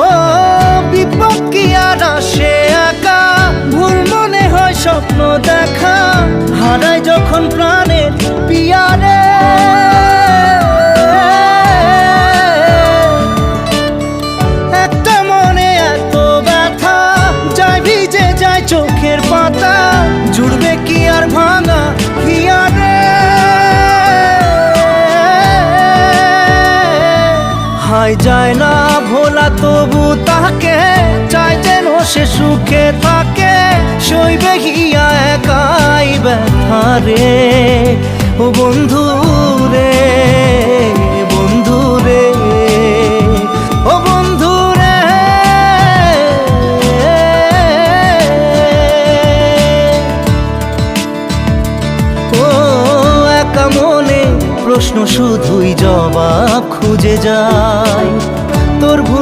ও বিপদ কি আর আসে একা, ভুল মনে হয় স্বপ্ন দেখা, হারাই যখন প্রাণের পিয়ারে। একটা মনে এত ব্যথা, যায় ভিজে যায় চোখের পাতা, জুড়বে কি আর ভাঙা হিয়ারে। হাই যায় না ভোলা তবু তাকে, চাই যেন সে সুখে থাকে, সইবে হিয়া একাই ব্যথা রে। ও বন্ধু রে, বন্ধু রে, ও বন্ধু রে। ও একা মনে প্রশ্ন শুধুই জবাব খুঁজে যায়, তোর ভুলে